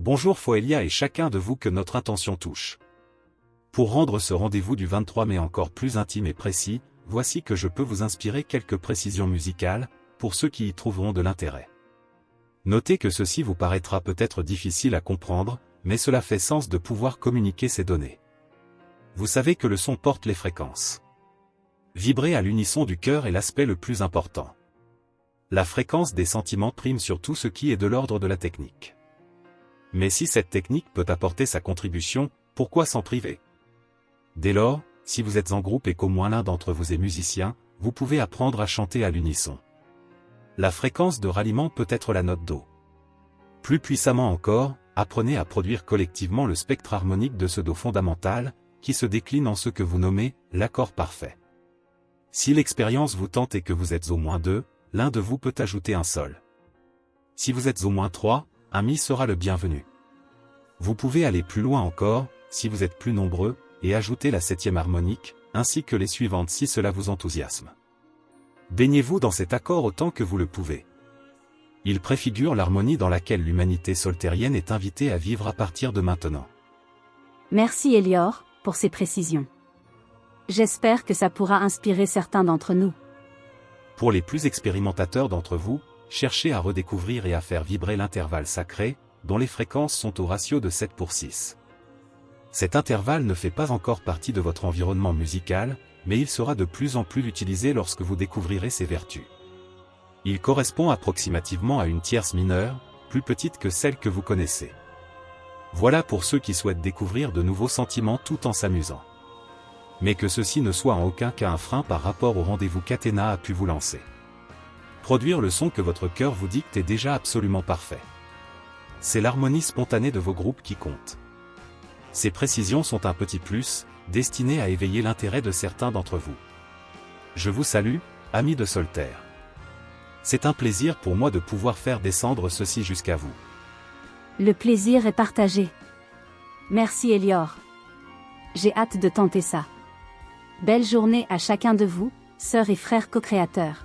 Bonjour Foelia et chacun de vous que notre intention touche. Pour rendre ce rendez-vous du 23 mai encore plus intime et précis, voici que je peux vous inspirer quelques précisions musicales, pour ceux qui y trouveront de l'intérêt. Notez que ceci vous paraîtra peut-être difficile à comprendre, mais cela fait sens de pouvoir communiquer ces données. Vous savez que le son porte les fréquences. Vibrer à l'unisson du cœur est l'aspect le plus important. La fréquence des sentiments prime sur tout ce qui est de l'ordre de la technique. Mais si cette technique peut apporter sa contribution, pourquoi s'en priver? Dès lors, si vous êtes en groupe et qu'au moins l'un d'entre vous est musicien, vous pouvez apprendre à chanter à l'unisson. La fréquence de ralliement peut être la note Do. Plus puissamment encore, apprenez à produire collectivement le spectre harmonique de ce Do fondamental, qui se décline en ce que vous nommez l'accord parfait. Si l'expérience vous tente et que vous êtes au moins 2, l'un de vous peut ajouter un Sol. Si vous êtes au moins 3, un Mi sera le bienvenu. Vous pouvez aller plus loin encore, si vous êtes plus nombreux, et ajouter la 7e harmonique, ainsi que les suivantes si cela vous enthousiasme. Baignez-vous dans cet accord autant que vous le pouvez. Il préfigure l'harmonie dans laquelle l'humanité soltérienne est invitée à vivre à partir de maintenant. Merci Elior, pour ces précisions. J'espère que ça pourra inspirer certains d'entre nous. Pour les plus expérimentateurs d'entre vous, cherchez à redécouvrir et à faire vibrer l'intervalle sacré, dont les fréquences sont au ratio de 7/6. Cet intervalle ne fait pas encore partie de votre environnement musical, mais il sera de plus en plus utilisé lorsque vous découvrirez ses vertus. Il correspond approximativement à une tierce mineure, plus petite que celle que vous connaissez. Voilà pour ceux qui souhaitent découvrir de nouveaux sentiments tout en s'amusant. Mais que ceci ne soit en aucun cas un frein par rapport au rendez-vous qu'Athéna a pu vous lancer. Produire le son que votre cœur vous dicte est déjà absolument parfait. C'est l'harmonie spontanée de vos groupes qui compte. Ces précisions sont un petit plus, destiné à éveiller l'intérêt de certains d'entre vous. Je vous salue, amis de Solterre. C'est un plaisir pour moi de pouvoir faire descendre ceci jusqu'à vous. Le plaisir est partagé. Merci Elior. J'ai hâte de tenter ça. Belle journée à chacun de vous, sœurs et frères co-créateurs.